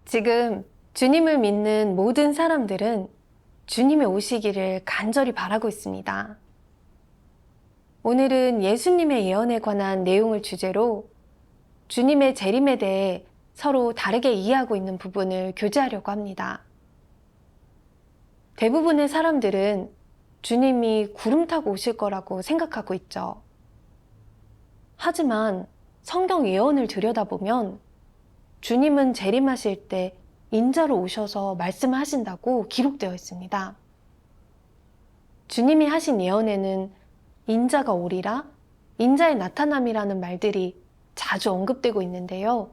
지금 주님을 믿는 모든 사람들은 주님의 오시기를 간절히 바라고 있습니다. 오늘은 예수님의 예언에 관한 내용을 주제로 주님의 재림에 대해 서로 다르게 이해하고 있는 부분을 교제하려고 합니다. 대부분의 사람들은 주님이 구름 타고 오실 거라고 생각하고 있죠. 하지만 성경 예언을 들여다보면 주님은 재림하실 때 인자로 오셔서 말씀을 하신다고 기록되어 있습니다. 주님이 하신 예언에는 인자가 오리라, 인자의 나타남이라는 말들이 자주 언급되고 있는데요.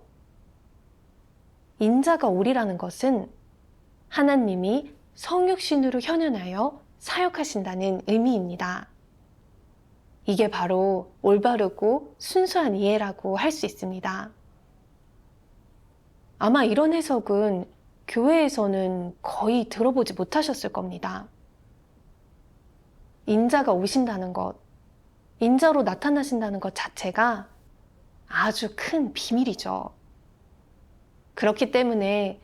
인자가 오리라는 것은 하나님이 성육신으로 현현하여 사역하신다는 의미입니다. 이게 바로 올바르고 순수한 이해라고 할 수 있습니다. 아마 이런 해석은 교회에서는 거의 들어보지 못하셨을 겁니다. 인자가 오신다는 것, 인자로 나타나신다는 것 자체가 아주 큰 비밀이죠. 그렇기 때문에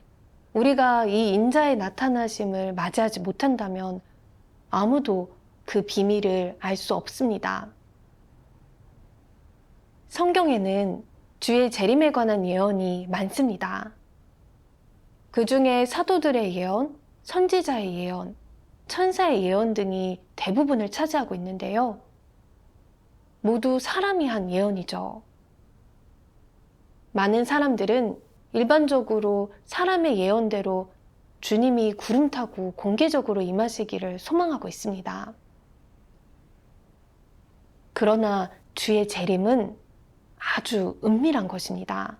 우리가 이 인자의 나타나심을 맞이하지 못한다면 아무도 그 비밀을 알 수 없습니다. 성경에는 주의 재림에 관한 예언이 많습니다. 그 중에 사도들의 예언, 선지자의 예언, 천사의 예언 등이 대부분을 차지하고 있는데요. 모두 사람이 한 예언이죠. 많은 사람들은 일반적으로 사람의 예언대로 주님이 구름 타고 공개적으로 임하시기를 소망하고 있습니다. 그러나 주의 재림은 아주 은밀한 것입니다.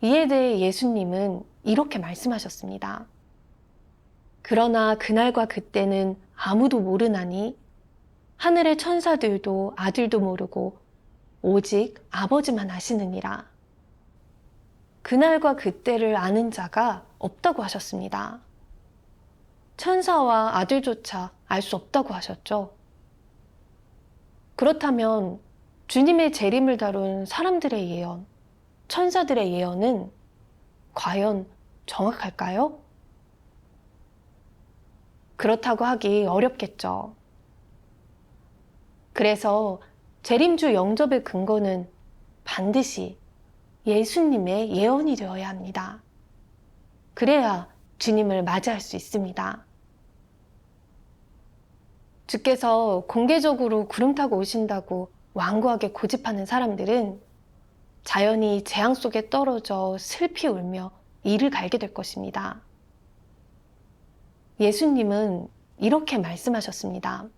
이에 대해 예수님은 이렇게 말씀하셨습니다. 그러나 그날과 그때는 아무도 모르나니 하늘의 천사들도 아들도 모르고 오직 아버지만 아시느니라. 그날과 그때를 아는 자가 없다고 하셨습니다. 천사와 아들조차 알 수 없다고 하셨죠. 그렇다면 주님의 재림을 다룬 사람들의 예언, 천사들의 예언은 과연 정확할까요? 그렇다고 하기 어렵겠죠. 그래서 재림주 영접의 근거는 반드시 예수님의 예언이 되어야 합니다. 그래야 주님을 맞이할 수 있습니다. 주께서 공개적으로 구름 타고 오신다고 완고하게 고집하는 사람들은 자연히 재앙 속에 떨어져 슬피 울며 이를 갈게 될 것입니다. 예수님은 이렇게 말씀하셨습니다.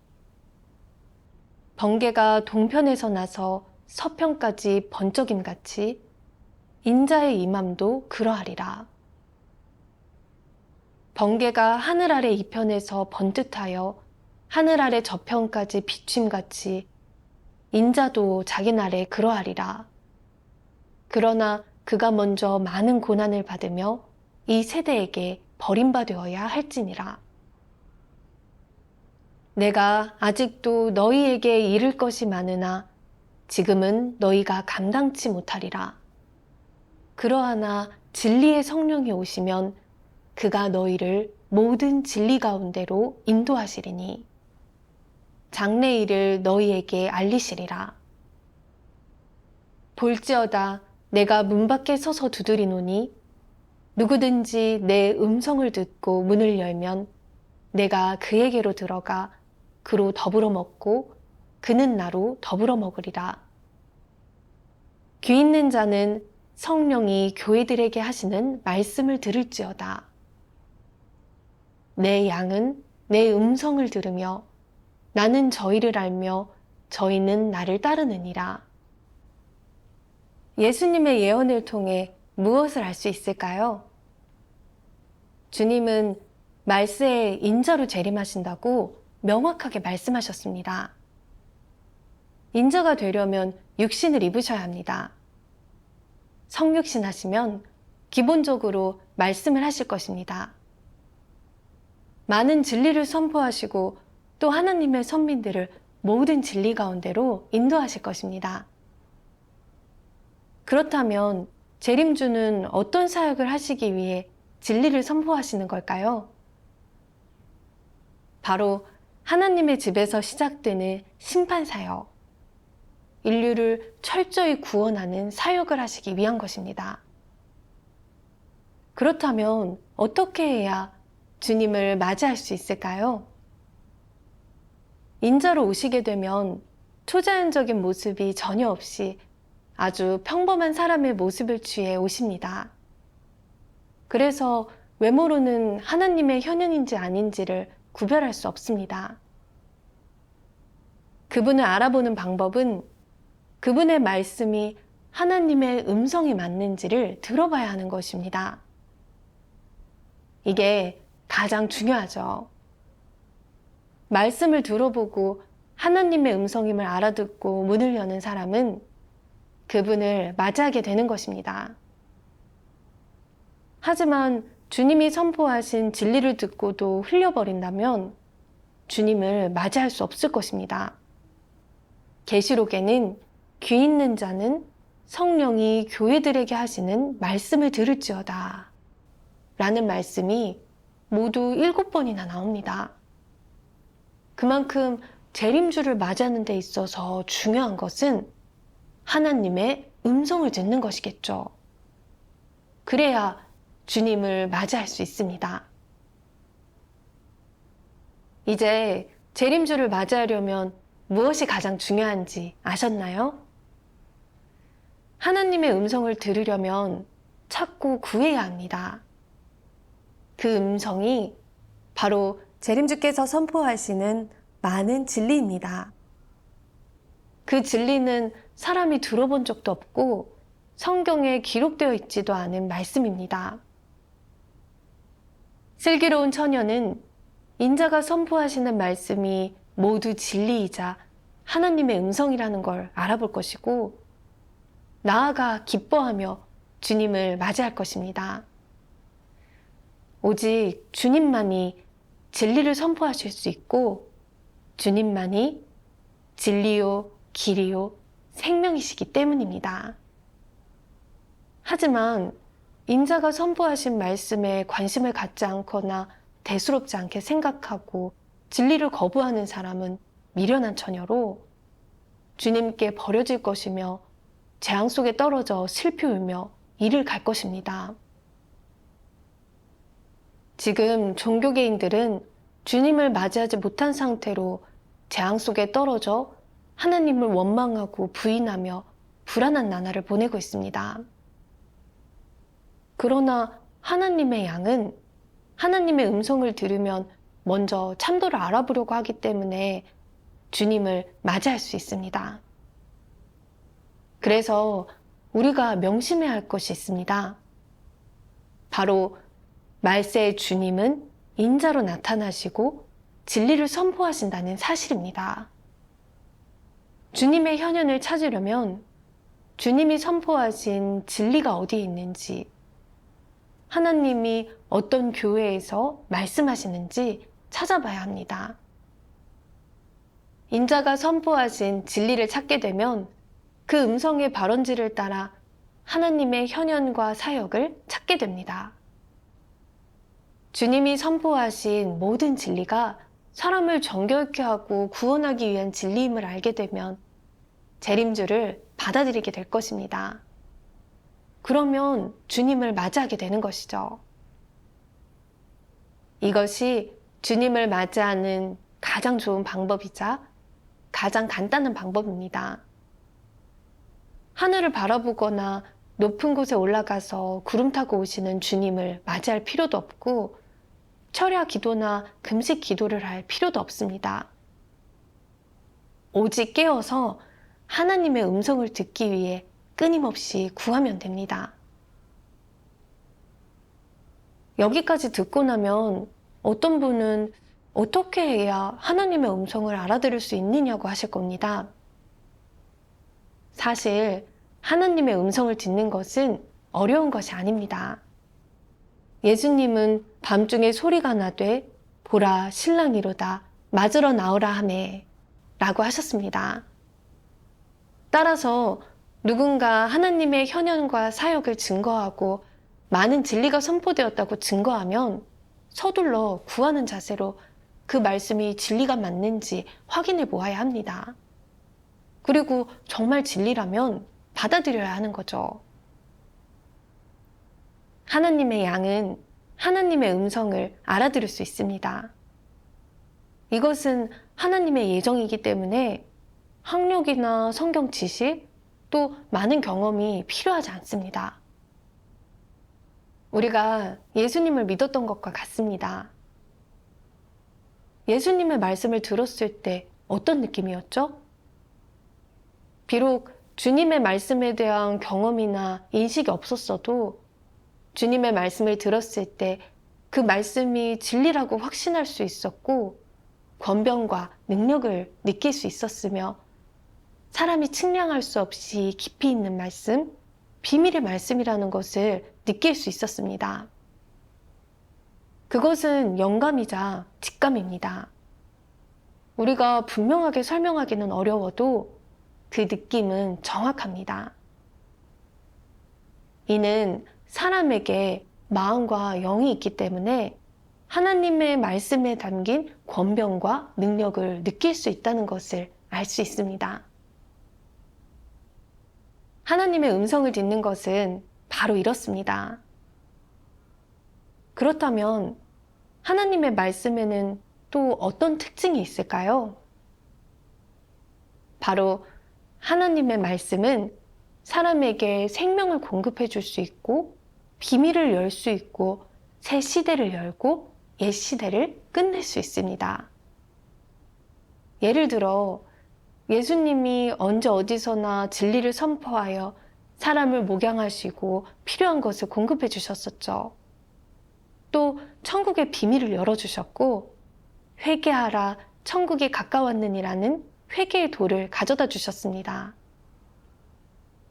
번개가 동편에서 나서 서편까지 번쩍임같이 인자의 임함도 그러하리라. 번개가 하늘 아래 이편에서 번듯하여 하늘 아래 저편까지 비춤같이 인자도 자기 날에 그러하리라. 그러나 그가 먼저 많은 고난을 받으며 이 세대에게 버림받으어야 할지니라. 내가 아직도 너희에게 이를 것이 많으나 지금은 너희가 감당치 못하리라. 그러하나 진리의 성령이 오시면 그가 너희를 모든 진리 가운데로 인도하시리니 장래일을 너희에게 알리시리라. 볼지어다 내가 문 밖에 서서 두드리노니 누구든지 내 음성을 듣고 문을 열면 내가 그에게로 들어가 그로 더불어 먹고 그는 나로 더불어 먹으리라. 귀 있는 자는 성령이 교회들에게 하시는 말씀을 들을지어다. 내 양은 내 음성을 들으며 나는 저희를 알며 저희는 나를 따르느니라. 예수님의 예언을 통해 무엇을 알 수 있을까요? 주님은 말세에 인자로 재림하신다고 명확하게 말씀하셨습니다. 인자가 되려면 육신을 입으셔야 합니다. 성육신 하시면 기본적으로 말씀을 하실 것입니다. 많은 진리를 선포하시고 또 하나님의 선민들을 모든 진리 가운데로 인도하실 것입니다. 그렇다면 재림주는 어떤 사역을 하시기 위해 진리를 선포하시는 걸까요? 바로 하나님의 집에서 시작되는 심판 사역, 인류를 철저히 구원하는 사역을 하시기 위한 것입니다. 그렇다면 어떻게 해야 주님을 맞이할 수 있을까요? 인자로 오시게 되면 초자연적인 모습이 전혀 없이 아주 평범한 사람의 모습을 취해 오십니다. 그래서 외모로는 하나님의 현현인지 아닌지를 구별할 수 없습니다. 그분을 알아보는 방법은 그분의 말씀이 하나님의 음성이 맞는지를 들어봐야 하는 것입니다. 이게 가장 중요하죠. 말씀을 들어보고 하나님의 음성임을 알아듣고 문을 여는 사람은 그분을 맞이하게 되는 것입니다. 하지만 주님이 선포하신 진리를 듣고도 흘려버린다면 주님을 맞이할 수 없을 것입니다. 계시록에는 귀 있는 자는 성령이 교회들에게 하시는 말씀을 들을지어다 라는 말씀이 모두 7번이나 나옵니다. 그만큼 재림주를 맞이하는 데 있어서 중요한 것은 하나님의 음성을 듣는 것이겠죠. 그래야 주님을 맞이할 수 있습니다. 이제 재림주를 맞이하려면 무엇이 가장 중요한지 아셨나요? 하나님의 음성을 들으려면 찾고 구해야 합니다. 그 음성이 바로 재림주께서 선포하시는 많은 진리입니다. 그 진리는 사람이 들어본 적도 없고 성경에 기록되어 있지도 않은 말씀입니다. 슬기로운 처녀는 인자가 선포하시는 말씀이 모두 진리이자 하나님의 음성이라는 걸 알아볼 것이고 나아가 기뻐하며 주님을 맞이할 것입니다. 오직 주님만이 진리를 선포하실 수 있고 주님만이 진리요, 길이요, 생명이시기 때문입니다. 하지만 인자가 선포하신 말씀에 관심을 갖지 않거나 대수롭지 않게 생각하고 진리를 거부하는 사람은 미련한 처녀로 주님께 버려질 것이며 재앙 속에 떨어져 슬피 울며 이를 갈 것입니다. 지금 종교개인들은 주님을 맞이하지 못한 상태로 재앙 속에 떨어져 하나님을 원망하고 부인하며 불안한 나날을 보내고 있습니다. 그러나 하나님의 양은 하나님의 음성을 들으면 먼저 참도를 알아보려고 하기 때문에 주님을 맞이할 수 있습니다. 그래서 우리가 명심해야 할 것이 있습니다. 바로 말세의 주님은 인자로 나타나시고 진리를 선포하신다는 사실입니다. 주님의 현현을 찾으려면 주님이 선포하신 진리가 어디에 있는지, 하나님이 어떤 교회에서 말씀하시는지 찾아봐야 합니다. 인자가 선포하신 진리를 찾게 되면 그 음성의 발원지를 따라 하나님의 현현과 사역을 찾게 됩니다. 주님이 선포하신 모든 진리가 사람을 정결케 하고 구원하기 위한 진리임을 알게 되면 재림주를 받아들이게 될 것입니다. 그러면 주님을 맞이하게 되는 것이죠. 이것이 주님을 맞이하는 가장 좋은 방법이자 가장 간단한 방법입니다. 하늘을 바라보거나 높은 곳에 올라가서 구름 타고 오시는 주님을 맞이할 필요도 없고 철야 기도나 금식 기도를 할 필요도 없습니다. 오직 깨어서 하나님의 음성을 듣기 위해 끊임없이 구하면 됩니다. 여기까지 듣고 나면 어떤 분은 어떻게 해야 하나님의 음성을 알아들을 수 있느냐고 하실 겁니다. 사실 하나님의 음성을 듣는 것은 어려운 것이 아닙니다. 예수님은 밤중에 소리가 나되 보라 신랑이로다 맞으러 나오라 하매 라고 하셨습니다. 따라서 누군가 하나님의 현현과 사역을 증거하고 많은 진리가 선포되었다고 증거하면 서둘러 구하는 자세로 그 말씀이 진리가 맞는지 확인해 보아야 합니다. 그리고 정말 진리라면 받아들여야 하는 거죠. 하나님의 양은 하나님의 음성을 알아들을 수 있습니다. 이것은 하나님의 예정이기 때문에 학력이나 성경 지식, 또 많은 경험이 필요하지 않습니다. 우리가 예수님을 믿었던 것과 같습니다. 예수님의 말씀을 들었을 때 어떤 느낌이었죠? 비록 주님의 말씀에 대한 경험이나 인식이 없었어도 주님의 말씀을 들었을 때 그 말씀이 진리라고 확신할 수 있었고 권변과 능력을 느낄 수 있었으며 사람이 측량할 수 없이 깊이 있는 말씀, 비밀의 말씀이라는 것을 느낄 수 있었습니다. 그것은 영감이자 직감입니다. 우리가 분명하게 설명하기는 어려워도 그 느낌은 정확합니다. 이는 사람에게 마음과 영이 있기 때문에 하나님의 말씀에 담긴 권변과 능력을 느낄 수 있다는 것을 알 수 있습니다. 하나님의 음성을 듣는 것은 바로 이렇습니다. 그렇다면 하나님의 말씀에는 또 어떤 특징이 있을까요? 바로 하나님의 말씀은 사람에게 생명을 공급해 줄 수 있고 비밀을 열 수 있고 새 시대를 열고 옛 시대를 끝낼 수 있습니다. 예를 들어 예수님이 언제 어디서나 진리를 선포하여 사람을 목양하시고 필요한 것을 공급해 주셨었죠. 또 천국의 비밀을 열어주셨고 회개하라 천국이 가까웠느니라는 회개의 도를 가져다 주셨습니다.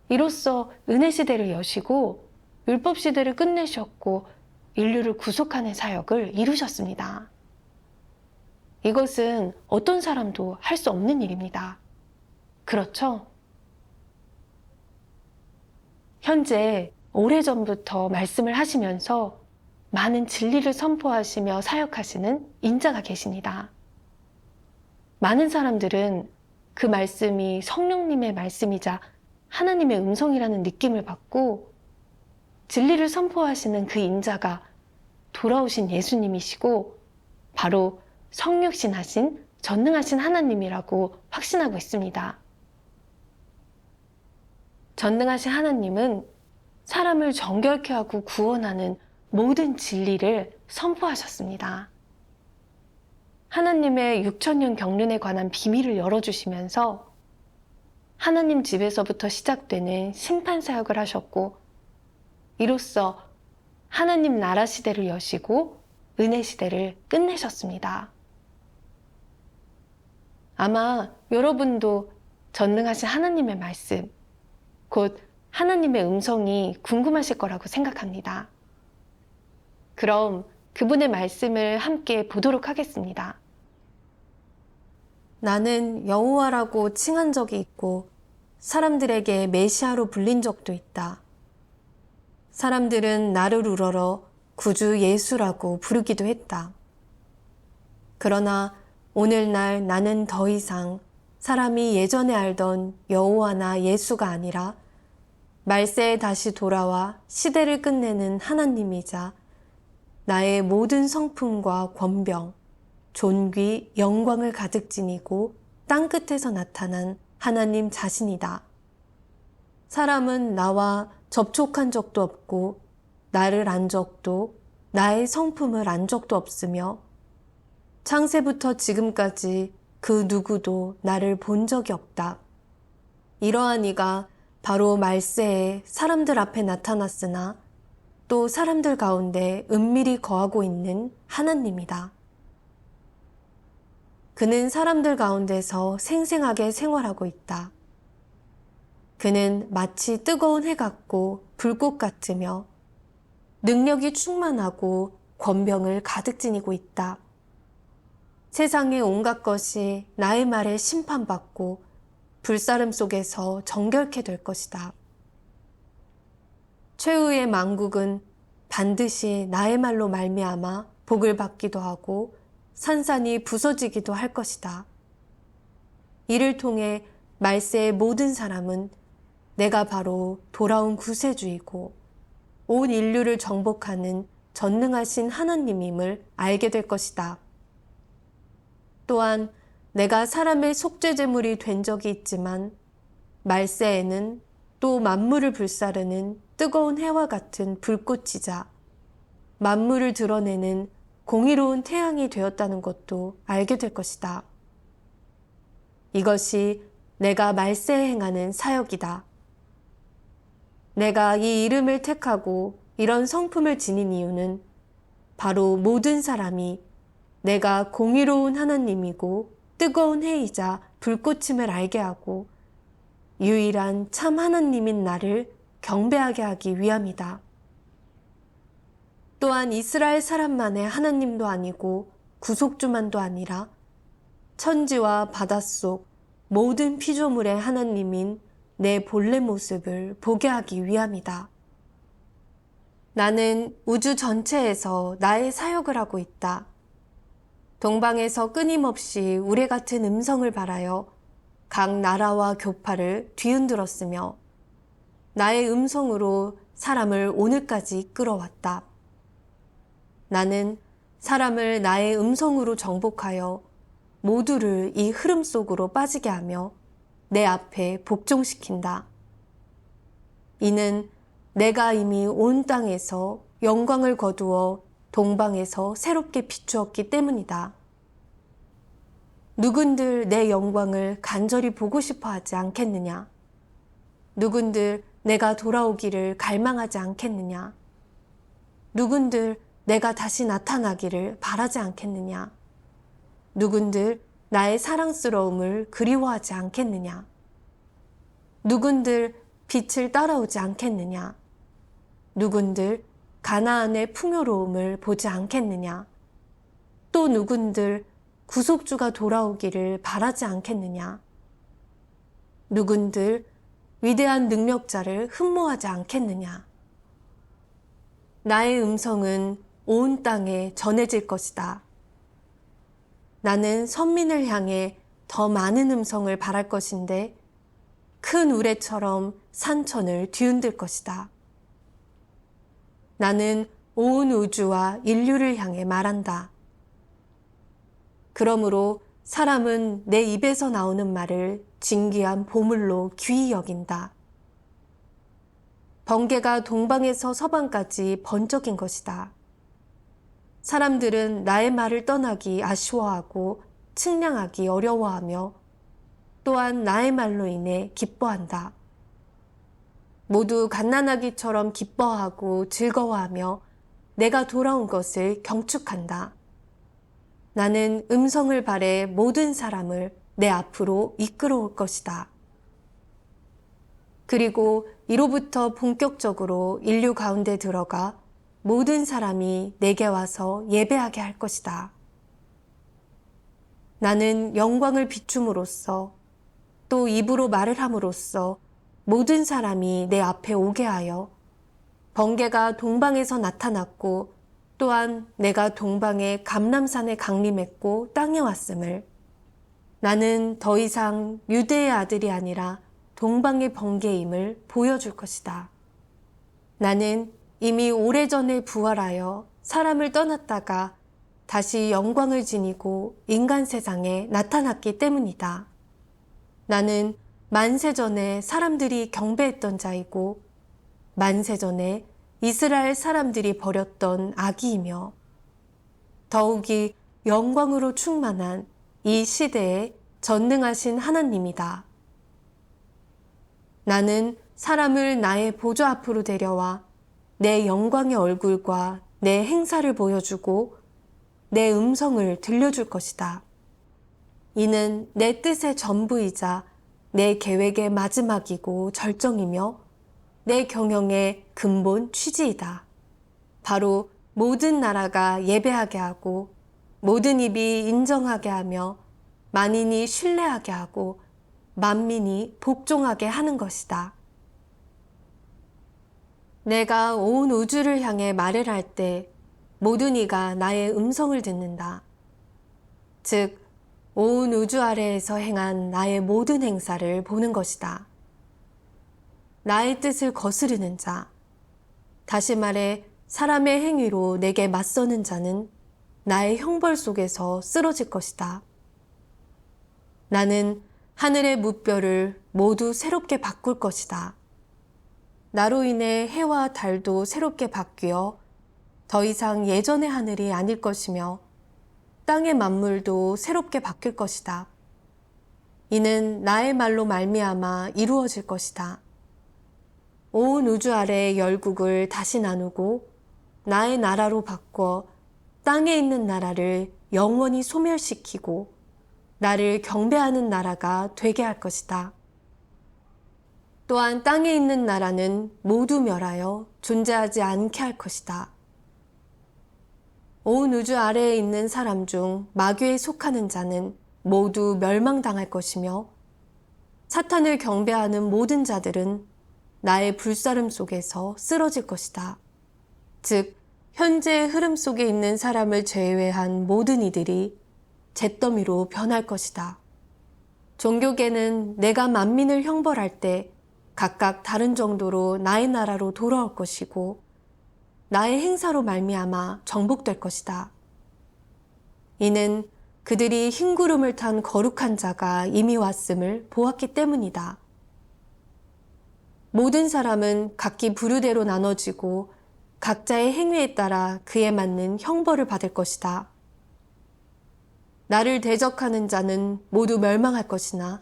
이로써 은혜 시대를 여시고 율법 시대를 끝내셨고 인류를 구속하는 사역을 이루셨습니다. 이것은 어떤 사람도 할 수 없는 일입니다. 그렇죠? 현재 오래전부터 말씀을 하시면서 많은 진리를 선포하시며 사역하시는 인자가 계십니다. 많은 사람들은 그 말씀이 성령님의 말씀이자 하나님의 음성이라는 느낌을 받고 진리를 선포하시는 그 인자가 돌아오신 예수님이시고 바로 성육신하신 전능하신 하나님이라고 확신하고 있습니다. 전능하신 하나님은 사람을 정결케 하고 구원하는 모든 진리를 선포하셨습니다. 하나님의 6천년 경륜에 관한 비밀을 열어주시면서 하나님 집에서부터 시작되는 심판 사역을 하셨고 이로써 하나님 나라 시대를 여시고 은혜 시대를 끝내셨습니다. 아마 여러분도 전능하신 하나님의 말씀, 곧 하나님의 음성이 궁금하실 거라고 생각합니다. 그럼 그분의 말씀을 함께 보도록 하겠습니다. 나는 여호와라고 칭한 적이 있고 사람들에게 메시아로 불린 적도 있다. 사람들은 나를 우러러 구주 예수라고 부르기도 했다. 그러나 오늘날 나는 더 이상 사람이 예전에 알던 여호와나 예수가 아니라 말세에 다시 돌아와 시대를 끝내는 하나님이자 나의 모든 성품과 권병, 존귀, 영광을 가득 지니고 땅끝에서 나타난 하나님 자신이다. 사람은 나와 접촉한 적도 없고 나를 안 적도 나의 성품을 안 적도 없으며 창세부터 지금까지 그 누구도 나를 본 적이 없다. 이러한 이가 바로 말세에 사람들 앞에 나타났으나 또 사람들 가운데 은밀히 거하고 있는 하나님이다. 그는 사람들 가운데서 생생하게 생활하고 있다. 그는 마치 뜨거운 해 같고 불꽃 같으며 능력이 충만하고 권병을 가득 지니고 있다. 세상의 온갖 것이 나의 말에 심판받고 불사름 속에서 정결케 될 것이다. 최후의 만국은 반드시 나의 말로 말미암아 복을 받기도 하고 산산이 부서지기도 할 것이다. 이를 통해 말세의 모든 사람은 내가 바로 돌아온 구세주이고 온 인류를 정복하는 전능하신 하나님임을 알게 될 것이다. 또한 내가 사람의 속죄제물이 된 적이 있지만 말세에는 또 만물을 불사르는 뜨거운 해와 같은 불꽃이자 만물을 드러내는 공의로운 태양이 되었다는 것도 알게 될 것이다. 이것이 내가 말세에 행하는 사역이다. 내가 이 이름을 택하고 이런 성품을 지닌 이유는 바로 모든 사람이 내가 공의로운 하나님이고 뜨거운 해이자 불꽃임을 알게 하고 유일한 참 하나님인 나를 경배하게 하기 위함이다. 또한 이스라엘 사람만의 하나님도 아니고 구속주만도 아니라 천지와 바닷속 모든 피조물의 하나님인 내 본래 모습을 보게 하기 위함이다. 나는 우주 전체에서 나의 사역을 하고 있다. 동방에서 끊임없이 우레 같은 음성을 발하여 각 나라와 교파를 뒤흔들었으며 나의 음성으로 사람을 오늘까지 이끌어왔다. 나는 사람을 나의 음성으로 정복하여 모두를 이 흐름 속으로 빠지게 하며 내 앞에 복종시킨다. 이는 내가 이미 온 땅에서 영광을 거두어 동방에서 새롭게 비추었기 때문이다. 누군들 내 영광을 간절히 보고 싶어 하지 않겠느냐? 누군들 내가 돌아오기를 갈망하지 않겠느냐? 누군들 내가 다시 나타나기를 바라지 않겠느냐? 누군들 나의 사랑스러움을 그리워하지 않겠느냐? 누군들 빛을 따라오지 않겠느냐? 누군들 가나안의 풍요로움을 보지 않겠느냐? 또 누군들 구속주가 돌아오기를 바라지 않겠느냐? 누군들 위대한 능력자를 흠모하지 않겠느냐? 나의 음성은 온 땅에 전해질 것이다. 나는 선민을 향해 더 많은 음성을 바랄 것인데 큰 우레처럼 산천을 뒤흔들 것이다. 나는 온 우주와 인류를 향해 말한다. 그러므로 사람은 내 입에서 나오는 말을 진귀한 보물로 귀히 여긴다. 번개가 동방에서 서방까지 번쩍인 것이다. 사람들은 나의 말을 떠나기 아쉬워하고 측량하기 어려워하며 또한 나의 말로 인해 기뻐한다. 모두 갓난아기처럼 기뻐하고 즐거워하며 내가 돌아온 것을 경축한다. 나는 음성을 발해 모든 사람을 내 앞으로 이끌어올 것이다. 그리고 이로부터 본격적으로 인류 가운데 들어가 모든 사람이 내게 와서 예배하게 할 것이다. 나는 영광을 비춤으로써 또 입으로 말을 함으로써 모든 사람이 내 앞에 오게 하여 번개가 동방에서 나타났고 또한 내가 동방의 감람산에 강림했고 땅에 왔음을 나는 더 이상 유대의 아들이 아니라 동방의 번개임을 보여줄 것이다. 나는 이미 오래전에 부활하여 사람을 떠났다가 다시 영광을 지니고 인간 세상에 나타났기 때문이다. 나는 만세전에 사람들이 경배했던 자이고 만세전에 이스라엘 사람들이 버렸던 아기이며 더욱이 영광으로 충만한 이 시대에 전능하신 하나님이다. 나는 사람을 나의 보좌 앞으로 데려와 내 영광의 얼굴과 내 행사를 보여주고 내 음성을 들려줄 것이다. 이는 내 뜻의 전부이자 내 계획의 마지막이고 절정이며 내 경영의 근본 취지이다. 바로 모든 나라가 예배하게 하고 모든 입이 인정하게 하며 만인이 신뢰하게 하고 만민이 복종하게 하는 것이다. 내가 온 우주를 향해 말을 할 때 모든 이가 나의 음성을 듣는다. 즉, 온 우주 아래에서 행한 나의 모든 행사를 보는 것이다. 나의 뜻을 거스르는 자, 다시 말해 사람의 행위로 내게 맞서는 자는 나의 형벌 속에서 쓰러질 것이다. 나는 하늘의 무뼈를 모두 새롭게 바꿀 것이다. 나로 인해 해와 달도 새롭게 바뀌어 더 이상 예전의 하늘이 아닐 것이며 땅의 만물도 새롭게 바뀔 것이다. 이는 나의 말로 말미암아 이루어질 것이다. 온 우주 아래의 열국을 다시 나누고 나의 나라로 바꿔 땅에 있는 나라를 영원히 소멸시키고 나를 경배하는 나라가 되게 할 것이다. 또한 땅에 있는 나라는 모두 멸하여 존재하지 않게 할 것이다. 온 우주 아래에 있는 사람 중 마귀에 속하는 자는 모두 멸망당할 것이며 사탄을 경배하는 모든 자들은 나의 불사름 속에서 쓰러질 것이다. 즉, 현재의 흐름 속에 있는 사람을 제외한 모든 이들이 잿더미로 변할 것이다. 종교계는 내가 만민을 형벌할 때 각각 다른 정도로 나의 나라로 돌아올 것이고 나의 행사로 말미암아 정복될 것이다. 이는 그들이 흰 구름을 탄 거룩한 자가 이미 왔음을 보았기 때문이다. 모든 사람은 각기 부류대로 나눠지고 각자의 행위에 따라 그에 맞는 형벌을 받을 것이다. 나를 대적하는 자는 모두 멸망할 것이나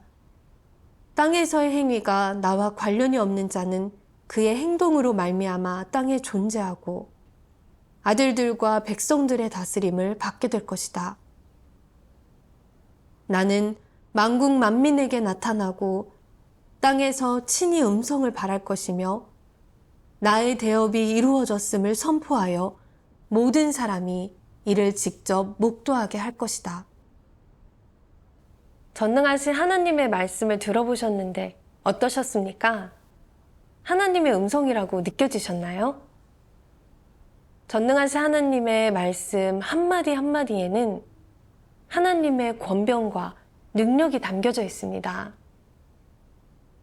땅에서의 행위가 나와 관련이 없는 자는 그의 행동으로 말미암아 땅에 존재하고 아들들과 백성들의 다스림을 받게 될 것이다. 나는 만국 만민에게 나타나고 땅에서 친히 음성을 발할 것이며 나의 대업이 이루어졌음을 선포하여 모든 사람이 이를 직접 목도하게 할 것이다. 전능하신 하나님의 말씀을 들어보셨는데 어떠셨습니까? 하나님의 음성이라고 느껴지셨나요? 전능하신 하나님의 말씀 한마디 한마디에는 하나님의 권변과 능력이 담겨져 있습니다.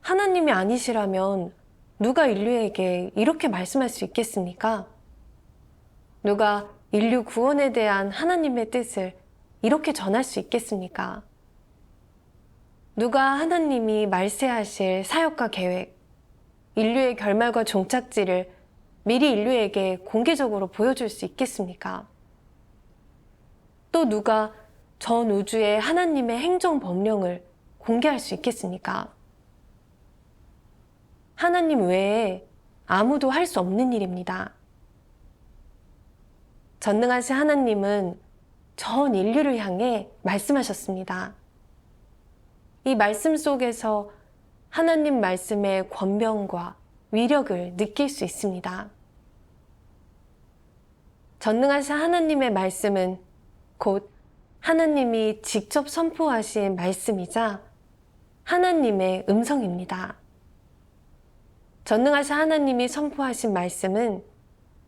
하나님이 아니시라면 누가 인류에게 이렇게 말씀할 수 있겠습니까? 누가 인류 구원에 대한 하나님의 뜻을 이렇게 전할 수 있겠습니까? 누가 하나님이 말세하실 사역과 계획, 인류의 결말과 종착지를 미리 인류에게 공개적으로 보여줄 수 있겠습니까? 또 누가 전 우주의 하나님의 행정 법령을 공개할 수 있겠습니까? 하나님 외에 아무도 할 수 없는 일입니다. 전능하신 하나님은 전 인류를 향해 말씀하셨습니다. 이 말씀 속에서 하나님 말씀의 권변과 위력을 느낄 수 있습니다. 전능하신 하나님의 말씀은 곧 하나님이 직접 선포하신 말씀이자 하나님의 음성입니다. 전능하신 하나님이 선포하신 말씀은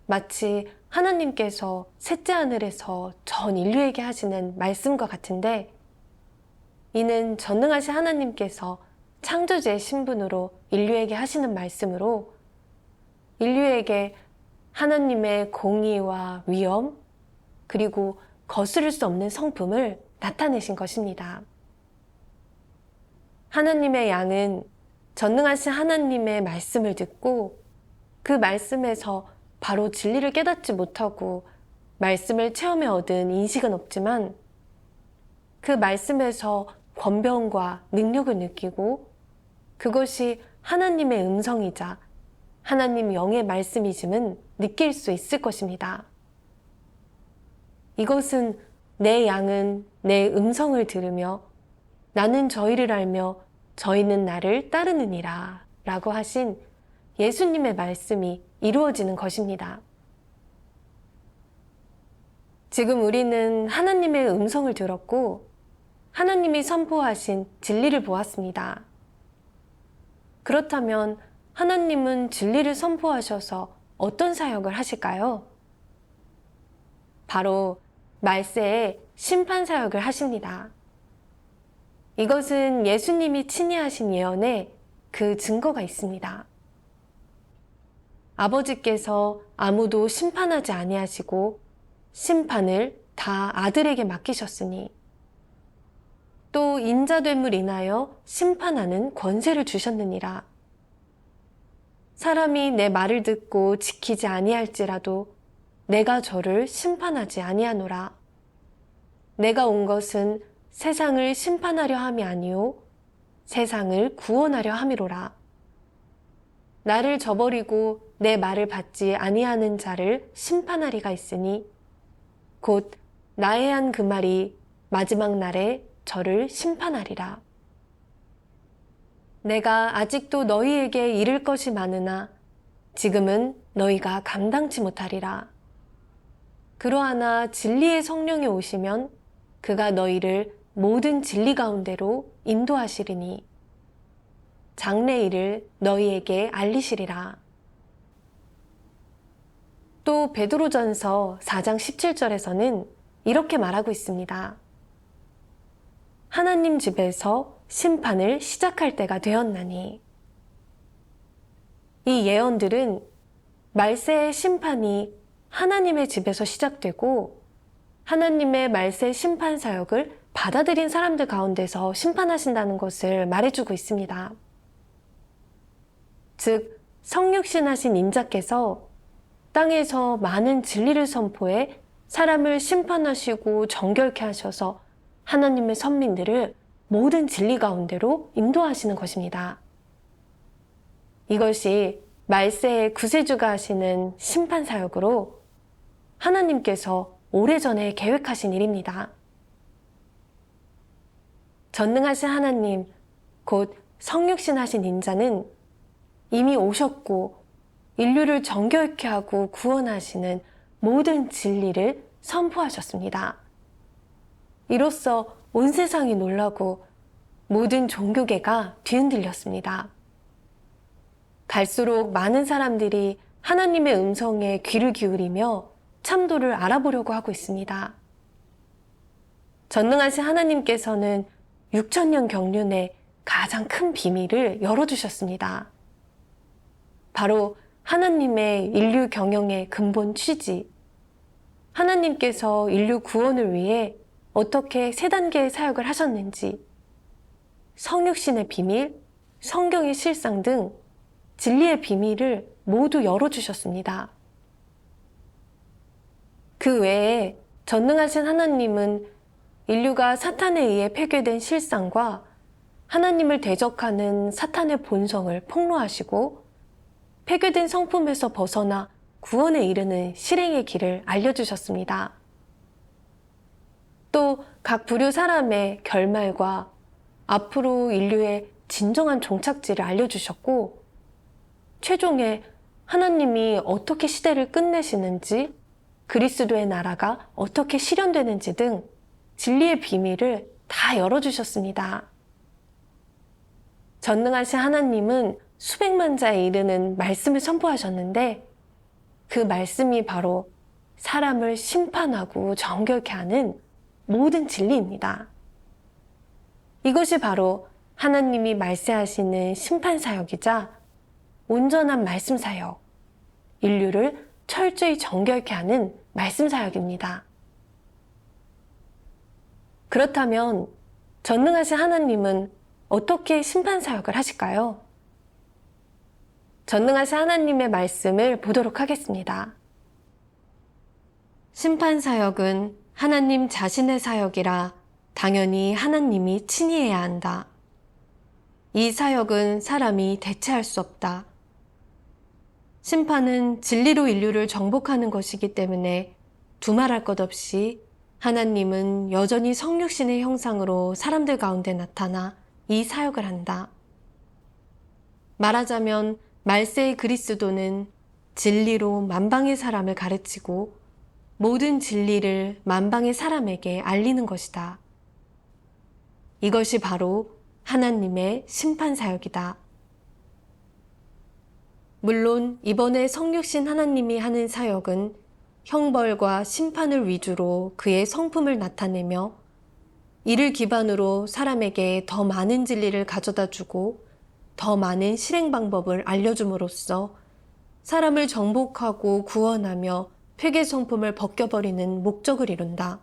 마치 하나님께서 셋째 하늘에서 전 인류에게 하시는 말씀과 같은데 이는 전능하신 하나님께서 창조주의 신분으로 인류에게 하시는 말씀으로 인류에게 하나님의 공의와 위엄 그리고 거스를 수 없는 성품을 나타내신 것입니다. 하나님의 양은 전능하신 하나님의 말씀을 듣고 그 말씀에서 바로 진리를 깨닫지 못하고 말씀을 체험해 얻은 인식은 없지만 그 말씀에서 권변과 능력을 느끼고 그것이 하나님의 음성이자 하나님 영의 말씀이심은 느낄 수 있을 것입니다. 이것은 내 양은 내 음성을 들으며 나는 저희를 알며 저희는 나를 따르느니라 라고 하신 예수님의 말씀이 이루어지는 것입니다. 지금 우리는 하나님의 음성을 들었고 하나님이 선포하신 진리를 보았습니다. 그렇다면 하나님은 진리를 선포하셔서 어떤 사역을 하실까요? 바로 말세에 심판 사역을 하십니다. 이것은 예수님이 친히 하신 예언에 그 증거가 있습니다. 아버지께서 아무도 심판하지 아니하시고 심판을 다 아들에게 맡기셨으니 또 인자됨을 인하여 심판하는 권세를 주셨느니라. 사람이 내 말을 듣고 지키지 아니할지라도 내가 저를 심판하지 아니하노라. 내가 온 것은 세상을 심판하려 함이 아니요 세상을 구원하려 함이로라. 나를 저버리고 내 말을 받지 아니하는 자를 심판하리가 있으니 곧 나의 한 그 말이 마지막 날에 저를 심판하리라. 내가 아직도 너희에게 이를 것이 많으나 지금은 너희가 감당치 못하리라. 그러하나 진리의 성령이 오시면 그가 너희를 모든 진리 가운데로 인도하시리니 장래 일을 너희에게 알리시리라. 또 베드로전서 4장 17절에서는 이렇게 말하고 있습니다. 하나님 집에서 심판을 시작할 때가 되었나니. 이 예언들은 말세의 심판이 하나님의 집에서 시작되고 하나님의 말세 심판 사역을 받아들인 사람들 가운데서 심판하신다는 것을 말해주고 있습니다. 즉, 성육신하신 인자께서 땅에서 많은 진리를 선포해 사람을 심판하시고 정결케 하셔서 하나님의 선민들을 모든 진리 가운데로 인도하시는 것입니다. 이것이 말세의 구세주가 하시는 심판 사역으로 하나님께서 오래전에 계획하신 일입니다. 전능하신 하나님, 곧 성육신하신 인자는 이미 오셨고 인류를 정결케 하고 구원하시는 모든 진리를 선포하셨습니다. 이로써 온 세상이 놀라고 모든 종교계가 뒤흔들렸습니다. 갈수록 많은 사람들이 하나님의 음성에 귀를 기울이며 참도를 알아보려고 하고 있습니다. 전능하신 하나님께서는 6,000년 경륜의 가장 큰 비밀을 열어주셨습니다. 바로 하나님의 인류 경영의 근본 취지, 하나님께서 인류 구원을 위해 어떻게 세 단계의 사역을 하셨는지, 성육신의 비밀, 성경의 실상 등 진리의 비밀을 모두 열어주셨습니다. 그 외에 전능하신 하나님은 인류가 사탄에 의해 폐괴된 실상과 하나님을 대적하는 사탄의 본성을 폭로하시고 폐괴된 성품에서 벗어나 구원에 이르는 실행의 길을 알려주셨습니다. 또 각 부류 사람의 결말과 앞으로 인류의 진정한 종착지를 알려주셨고 최종에 하나님이 어떻게 시대를 끝내시는지 그리스도의 나라가 어떻게 실현되는지 등 진리의 비밀을 다 열어주셨습니다. 전능하신 하나님은 수백만 자에 이르는 말씀을 선포하셨는데 그 말씀이 바로 사람을 심판하고 정결케 하는 모든 진리입니다. 이것이 바로 하나님이 말세하시는 심판사역이자 온전한 말씀사역, 인류를 철저히 정결케 하는 말씀사역입니다. 그렇다면 전능하신 하나님은 어떻게 심판사역을 하실까요? 전능하신 하나님의 말씀을 보도록 하겠습니다. 심판사역은 하나님 자신의 사역이라 당연히 하나님이 친히 해야 한다. 이 사역은 사람이 대체할 수 없다. 심판은 진리로 인류를 정복하는 것이기 때문에 두말할 것 없이 하나님은 여전히 성육신의 형상으로 사람들 가운데 나타나 이 사역을 한다. 말하자면 말세의 그리스도는 진리로 만방의 사람을 가르치고 모든 진리를 만방의 사람에게 알리는 것이다. 이것이 바로 하나님의 심판 사역이다. 물론 이번에 성육신 하나님이 하는 사역은 형벌과 심판을 위주로 그의 성품을 나타내며 이를 기반으로 사람에게 더 많은 진리를 가져다 주고 더 많은 실행 방법을 알려줌으로써 사람을 정복하고 구원하며 회개 성품을 벗겨버리는 목적을 이룬다.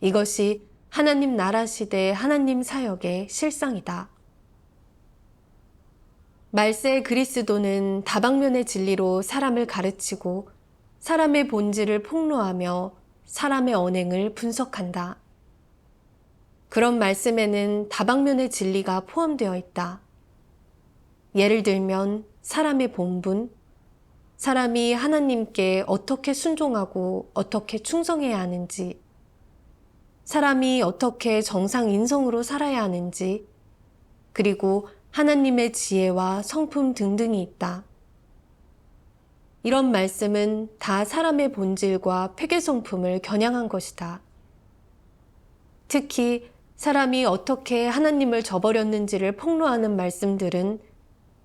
이것이 하나님 나라 시대 하나님 사역의 실상이다. 말세 그리스도는 다방면의 진리로 사람을 가르치고 사람의 본질을 폭로하며 사람의 언행을 분석한다. 그런 말씀에는 다방면의 진리가 포함되어 있다. 예를 들면 사람의 본분, 사람이 하나님께 어떻게 순종하고 어떻게 충성해야 하는지, 사람이 어떻게 정상 인성으로 살아야 하는지, 그리고 하나님의 지혜와 성품 등등이 있다. 이런 말씀은 다 사람의 본질과 회개 성품을 겨냥한 것이다. 특히 사람이 어떻게 하나님을 저버렸는지를 폭로하는 말씀들은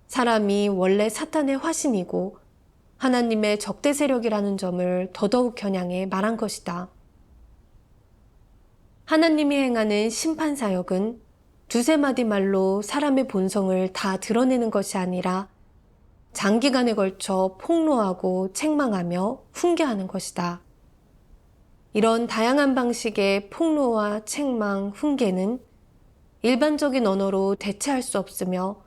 사람이 원래 사탄의 화신이고 하나님의 적대 세력이라는 점을 더더욱 겨냥해 말한 것이다. 하나님이 행하는 심판 사역은 두세 마디 말로 사람의 본성을 다 드러내는 것이 아니라 장기간에 걸쳐 폭로하고 책망하며 훈계하는 것이다. 이런 다양한 방식의 폭로와 책망, 훈계는 일반적인 언어로 대체할 수 없으며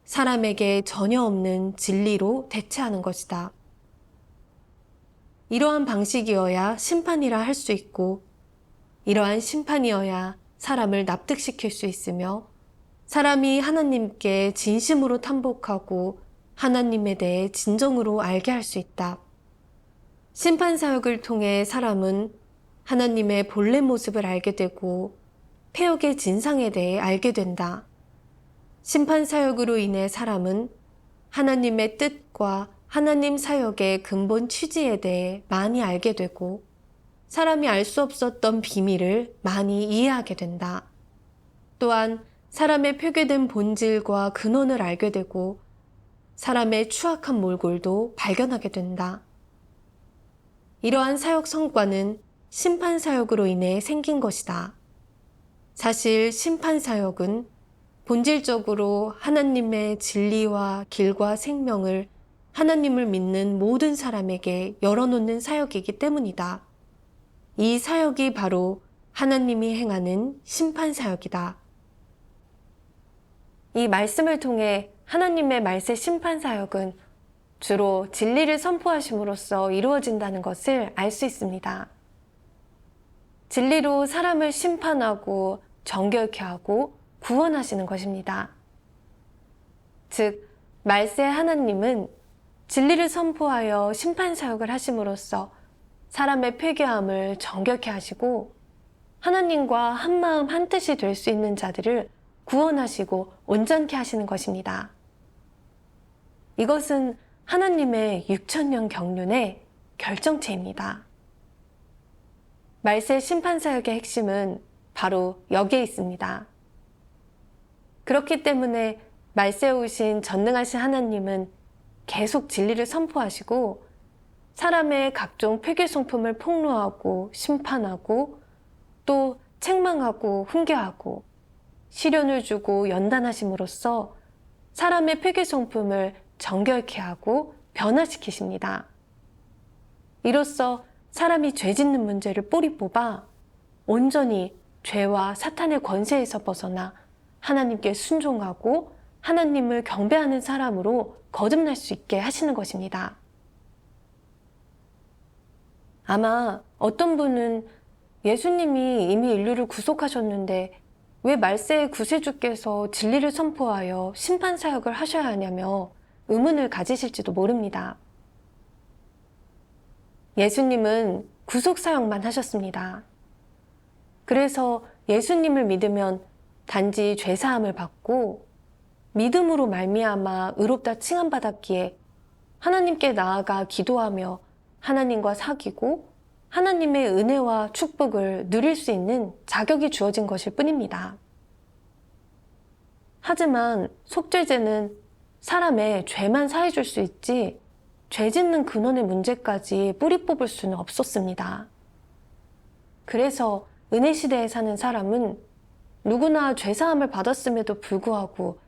사람에게 전혀 없는 진리로 대체하는 것이다. 이러한 방식이어야 심판이라 할 수 있고 이러한 심판이어야 사람을 납득시킬 수 있으며 사람이 하나님께 진심으로 탐복하고 하나님에 대해 진정으로 알게 할 수 있다. 심판 사역을 통해 사람은 하나님의 본래 모습을 알게 되고 패역의 진상에 대해 알게 된다. 심판 사역으로 인해 사람은 하나님의 뜻과 하나님 사역의 근본 취지에 대해 많이 알게 되고 사람이 알 수 없었던 비밀을 많이 이해하게 된다. 또한 사람의 표괴된 본질과 근원을 알게 되고 사람의 추악한 몰골도 발견하게 된다. 이러한 사역 성과는 심판 사역으로 인해 생긴 것이다. 사실 심판 사역은 본질적으로 하나님의 진리와 길과 생명을 하나님을 믿는 모든 사람에게 열어놓는 사역이기 때문이다. 이 사역이 바로 하나님이 행하는 심판 사역이다. 이 말씀을 통해 하나님의 말세 심판 사역은 주로 진리를 선포하심으로써 이루어진다는 것을 알 수 있습니다. 진리로 사람을 심판하고 정결케 하고 구원하시는 것입니다. 즉, 말세 하나님은 진리를 선포하여 심판 사역을 하심으로써 사람의 폐교함을 정결케 하시고 하나님과 한마음 한뜻이 될 수 있는 자들을 구원하시고 온전케 하시는 것입니다. 이것은 하나님의 6,000년 경륜의 결정체입니다. 말세 심판 사역의 핵심은 바로 여기에 있습니다. 그렇기 때문에 말세에 오신 전능하신 하나님은 계속 진리를 선포하시고 사람의 각종 폐괴 성품을 폭로하고 심판하고 또 책망하고 훈계하고 시련을 주고 연단하심으로써 사람의 폐괴 성품을 정결케 하고 변화시키십니다. 이로써 사람이 죄 짓는 문제를 뿌리 뽑아 온전히 죄와 사탄의 권세에서 벗어나 하나님께 순종하고 하나님을 경배하는 사람으로 거듭날 수 있게 하시는 것입니다. 아마 어떤 분은 예수님이 이미 인류를 구속하셨는데 왜 말세의 구세주께서 진리를 선포하여 심판 사역을 하셔야 하냐며 의문을 가지실지도 모릅니다. 예수님은 구속 사역만 하셨습니다. 그래서 예수님을 믿으면 단지 죄사함을 받고 믿음으로 말미암아 의롭다 칭함받았기에 하나님께 나아가 기도하며 하나님과 사귀고 하나님의 은혜와 축복을 누릴 수 있는 자격이 주어진 것일 뿐입니다. 하지만 속죄제는 사람의 죄만 사해줄 수 있지 죄 짓는 근원의 문제까지 뿌리 뽑을 수는 없었습니다. 그래서 은혜 시대에 사는 사람은 누구나 죄사함을 받았음에도 불구하고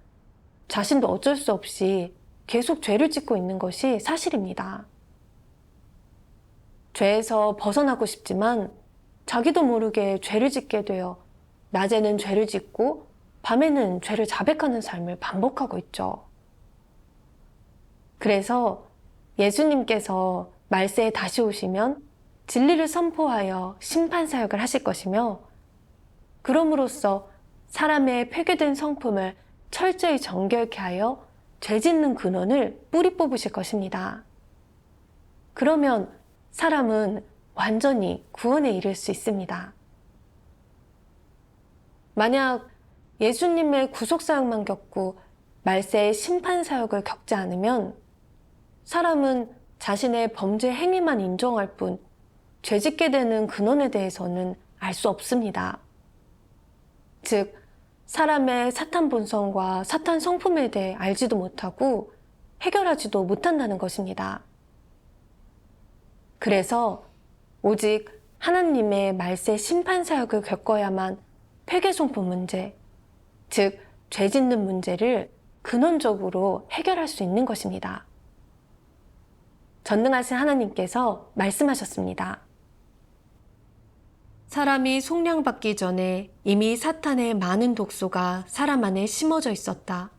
자신도 어쩔 수 없이 계속 죄를 짓고 있는 것이 사실입니다. 죄에서 벗어나고 싶지만 자기도 모르게 죄를 짓게 되어 낮에는 죄를 짓고 밤에는 죄를 자백하는 삶을 반복하고 있죠. 그래서 예수님께서 말세에 다시 오시면 진리를 선포하여 심판사역을 하실 것이며 그럼으로써 사람의 폐괴된 성품을 철저히 정결케 하여 죄 짓는 근원을 뿌리 뽑으실 것입니다. 그러면 사람은 완전히 구원에 이를 수 있습니다. 만약 예수님의 구속사역만 겪고 말세의 심판사역을 겪지 않으면 사람은 자신의 범죄 행위만 인정할 뿐 죄짓게 되는 근원에 대해서는 알 수 없습니다. 즉, 사람의 사탄 본성과 사탄 성품에 대해 알지도 못하고 해결하지도 못한다는 것입니다. 그래서 오직 하나님의 말세 심판사역을 겪어야만 폐괴성품 문제, 즉 죄 짓는 문제를 근원적으로 해결할 수 있는 것입니다. 전능하신 하나님께서 말씀하셨습니다. 사람이 속량받기 전에 이미 사탄의 많은 독소가 사람 안에 심어져 있었다.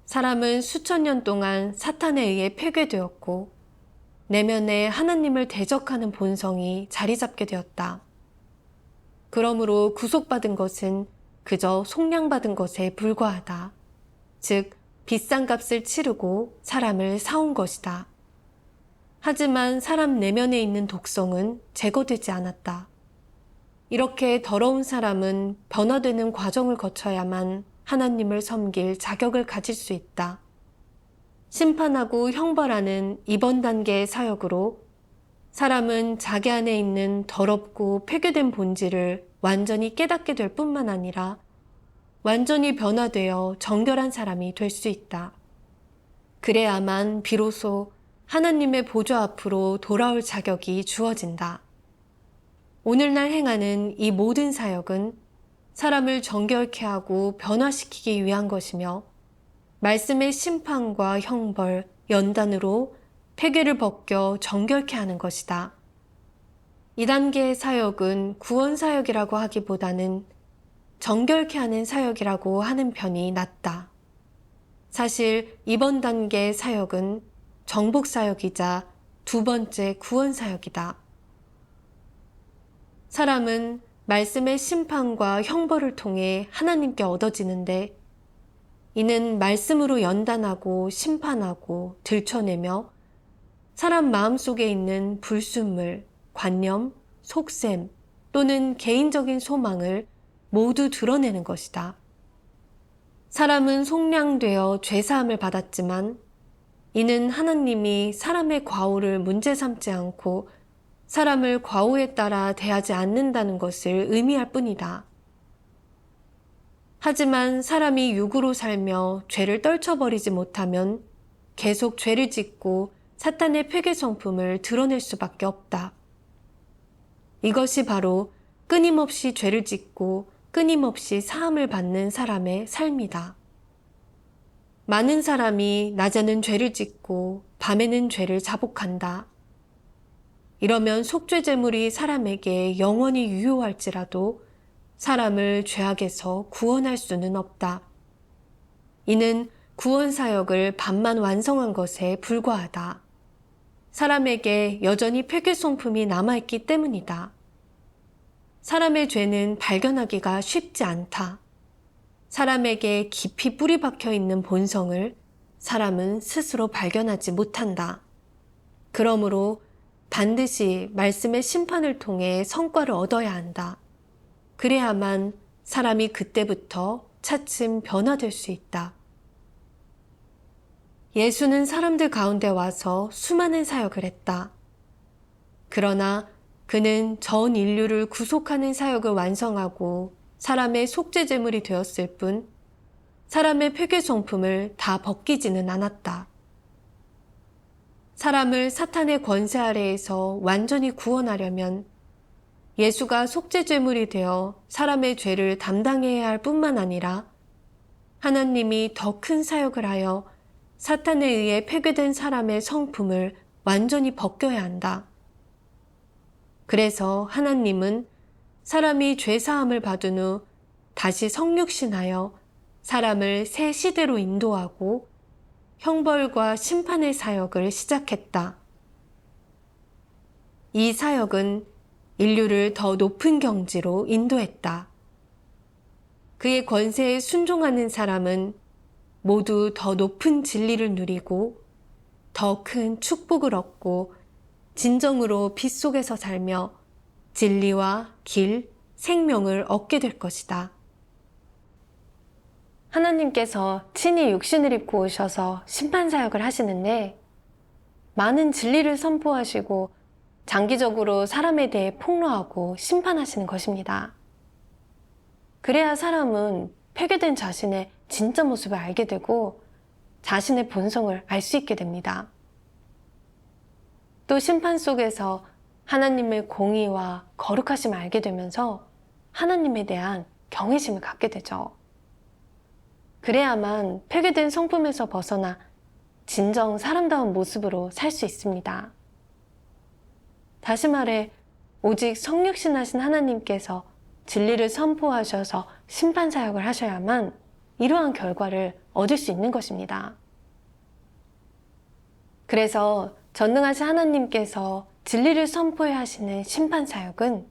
사람은 수천 년 동안 사탄에 의해 폐괴되었고 내면에 하나님을 대적하는 본성이 자리 잡게 되었다. 그러므로 구속받은 것은 그저 속량받은 것에 불과하다. 즉, 비싼 값을 치르고 사람을 사온 것이다. 하지만 사람 내면에 있는 독성은 제거되지 않았다. 이렇게 더러운 사람은 변화되는 과정을 거쳐야만 하나님을 섬길 자격을 가질 수 있다. 심판하고 형벌하는 이번 단계의 사역으로 사람은 자기 안에 있는 더럽고 폐괴된 본질을 완전히 깨닫게 될 뿐만 아니라 완전히 변화되어 정결한 사람이 될 수 있다. 그래야만 비로소 하나님의 보좌 앞으로 돌아올 자격이 주어진다. 오늘날 행하는 이 모든 사역은 사람을 정결케 하고 변화시키기 위한 것이며 말씀의 심판과 형벌, 연단으로 폐괴를 벗겨 정결케 하는 것이다. 이 단계의 사역은 구원 사역이라고 하기보다는 정결케 하는 사역이라고 하는 편이 낫다. 사실 이번 단계의 사역은 정복 사역이자 두 번째 구원 사역이다. 사람은 말씀의 심판과 형벌을 통해 하나님께 얻어지는데 이는 말씀으로 연단하고 심판하고 들춰내며 사람 마음속에 있는 불순물, 관념, 속셈 또는 개인적인 소망을 모두 드러내는 것이다. 사람은 속량되어 죄사함을 받았지만 이는 하나님이 사람의 과오를 문제 삼지 않고 사람을 과오에 따라 대하지 않는다는 것을 의미할 뿐이다. 하지만 사람이 육으로 살며 죄를 떨쳐버리지 못하면 계속 죄를 짓고 사탄의 폐괴 성품을 드러낼 수밖에 없다. 이것이 바로 끊임없이 죄를 짓고 끊임없이 사함을 받는 사람의 삶이다. 많은 사람이 낮에는 죄를 짓고 밤에는 죄를 자복한다. 이러면 속죄제물이 사람에게 영원히 유효할지라도 사람을 죄악에서 구원할 수는 없다. 이는 구원 사역을 반만 완성한 것에 불과하다. 사람에게 여전히 폐괴 성품이 남아있기 때문이다. 사람의 죄는 발견하기가 쉽지 않다. 사람에게 깊이 뿌리 박혀 있는 본성을 사람은 스스로 발견하지 못한다. 그러므로 반드시 말씀의 심판을 통해 성과를 얻어야 한다. 그래야만 사람이 그때부터 차츰 변화될 수 있다. 예수는 사람들 가운데 와서 수많은 사역을 했다. 그러나 그는 전 인류를 구속하는 사역을 완성하고 사람의 속죄제물이 되었을 뿐 사람의 회개성품을 다 벗기지는 않았다. 사람을 사탄의 권세 아래에서 완전히 구원하려면 예수가 속죄제물이 되어 사람의 죄를 담당해야 할 뿐만 아니라 하나님이 더 큰 사역을 하여 사탄에 의해 폐괴된 사람의 성품을 완전히 벗겨야 한다. 그래서 하나님은 사람이 죄사함을 받은 후 다시 성육신하여 사람을 새 시대로 인도하고 형벌과 심판의 사역을 시작했다. 이 사역은 인류를 더 높은 경지로 인도했다. 그의 권세에 순종하는 사람은 모두 더 높은 진리를 누리고 더 큰 축복을 얻고 진정으로 빛 속에서 살며 진리와 길, 생명을 얻게 될 것이다. 하나님께서 친히 육신을 입고 오셔서 심판사역을 하시는데 많은 진리를 선포하시고 장기적으로 사람에 대해 폭로하고 심판하시는 것입니다. 그래야 사람은 폐괴된 자신의 진짜 모습을 알게 되고 자신의 본성을 알 수 있게 됩니다. 또 심판 속에서 하나님의 공의와 거룩하심을 알게 되면서 하나님에 대한 경외심을 갖게 되죠. 그래야만 폐괴된 성품에서 벗어나 진정 사람다운 모습으로 살 수 있습니다. 다시 말해 오직 성육신하신 하나님께서 진리를 선포하셔서 심판사역을 하셔야만 이러한 결과를 얻을 수 있는 것입니다. 그래서 전능하신 하나님께서 진리를 선포해 하시는 심판사역은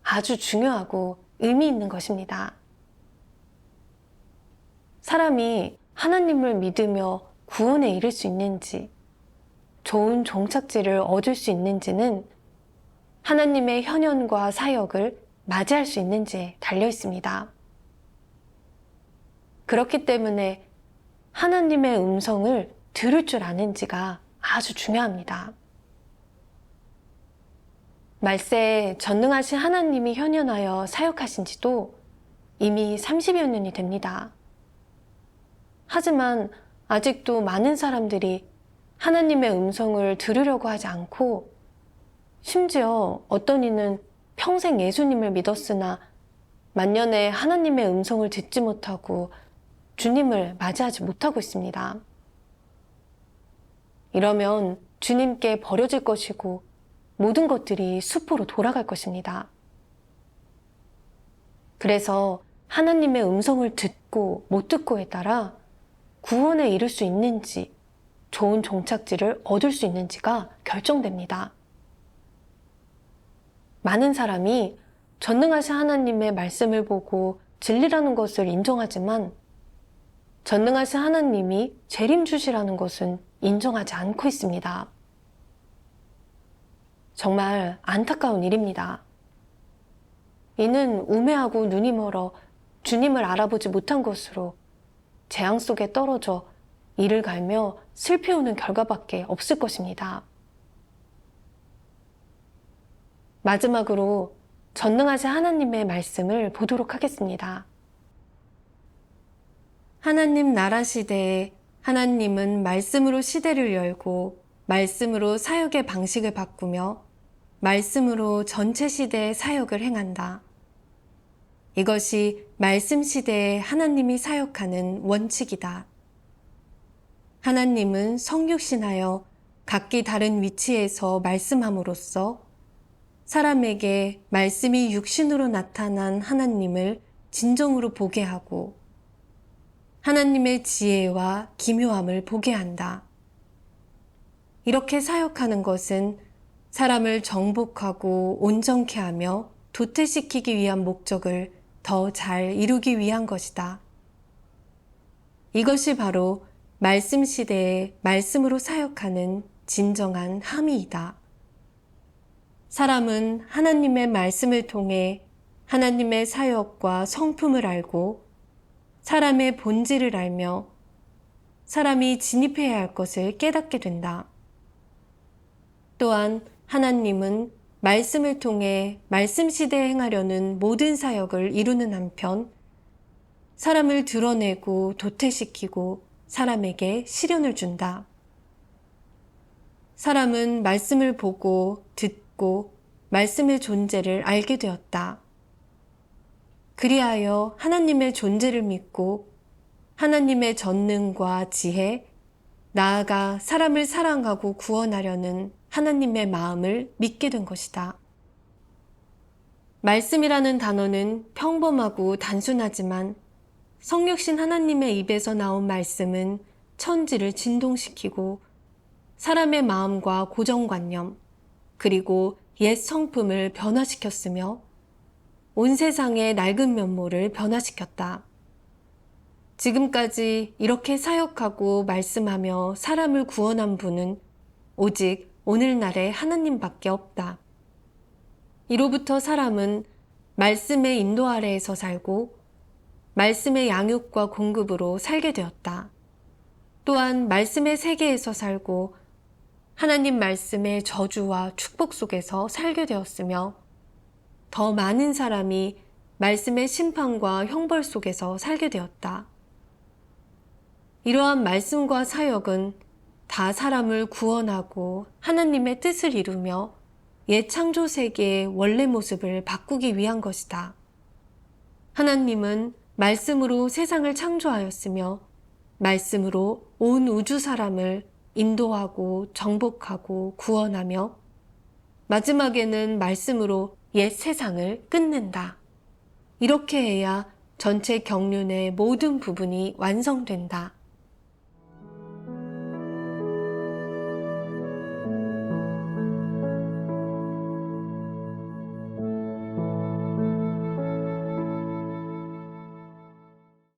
아주 중요하고 의미 있는 것입니다. 사람이 하나님을 믿으며 구원에 이를 수 있는지, 좋은 종착지를 얻을 수 있는지는 하나님의 현현과 사역을 맞이할 수 있는지에 달려 있습니다. 그렇기 때문에 하나님의 음성을 들을 줄 아는지가 아주 중요합니다. 말세에 전능하신 하나님이 현현하여 사역하신 지도 이미 30여 년이 됩니다. 하지만 아직도 많은 사람들이 하나님의 음성을 들으려고 하지 않고 심지어 어떤 이는 평생 예수님을 믿었으나 만년에 하나님의 음성을 듣지 못하고 주님을 맞이하지 못하고 있습니다. 이러면 주님께 버려질 것이고 모든 것들이 수포로 돌아갈 것입니다. 그래서 하나님의 음성을 듣고 못 듣고에 따라 구원에 이를 수 있는지, 좋은 종착지를 얻을 수 있는지가 결정됩니다. 많은 사람이 전능하신 하나님의 말씀을 보고 진리라는 것을 인정하지만 전능하신 하나님이 재림주시라는 것은 인정하지 않고 있습니다. 정말 안타까운 일입니다. 이는 우매하고 눈이 멀어 주님을 알아보지 못한 것으로 재앙 속에 떨어져 이를 갈며 슬피우는 결과밖에 없을 것입니다. 마지막으로 전능하신 하나님의 말씀을 보도록 하겠습니다. 하나님 나라 시대에 하나님은 말씀으로 시대를 열고 말씀으로 사역의 방식을 바꾸며 말씀으로 전체 시대의 사역을 행한다. 이것이 말씀 시대에 하나님이 사역하는 원칙이다. 하나님은 성육신하여 각기 다른 위치에서 말씀함으로써 사람에게 말씀이 육신으로 나타난 하나님을 진정으로 보게 하고 하나님의 지혜와 기묘함을 보게 한다. 이렇게 사역하는 것은 사람을 정복하고 온전케 하며 도태시키기 위한 목적을 더 잘 이루기 위한 것이다. 이것이 바로 말씀 시대에 말씀으로 사역하는 진정한 함의이다. 사람은 하나님의 말씀을 통해 하나님의 사역과 성품을 알고 사람의 본질을 알며 사람이 진입해야 할 것을 깨닫게 된다. 또한 하나님은 말씀을 통해 말씀 시대에 행하려는 모든 사역을 이루는 한편 사람을 드러내고 도태시키고 사람에게 시련을 준다. 사람은 말씀을 보고 듣고 말씀의 존재를 알게 되었다. 그리하여 하나님의 존재를 믿고 하나님의 전능과 지혜, 나아가 사람을 사랑하고 구원하려는 하나님의 마음을 믿게 된 것이다. 말씀이라는 단어는 평범하고 단순하지만 성육신 하나님의 입에서 나온 말씀은 천지를 진동시키고 사람의 마음과 고정관념, 그리고 옛 성품을 변화시켰으며 온 세상의 낡은 면모를 변화시켰다. 지금까지 이렇게 사역하고 말씀하며 사람을 구원한 분은 오직 오늘날의 하나님밖에 없다. 이로부터 사람은 말씀의 인도 아래에서 살고 말씀의 양육과 공급으로 살게 되었다. 또한 말씀의 세계에서 살고 하나님 말씀의 저주와 축복 속에서 살게 되었으며 더 많은 사람이 말씀의 심판과 형벌 속에서 살게 되었다. 이러한 말씀과 사역은 다 사람을 구원하고 하나님의 뜻을 이루며 옛 창조 세계의 원래 모습을 바꾸기 위한 것이다. 하나님은 말씀으로 세상을 창조하였으며 말씀으로 온 우주 사람을 인도하고 정복하고 구원하며 마지막에는 말씀으로 옛 세상을 끝낸다. 이렇게 해야 전체 경륜의 모든 부분이 완성된다.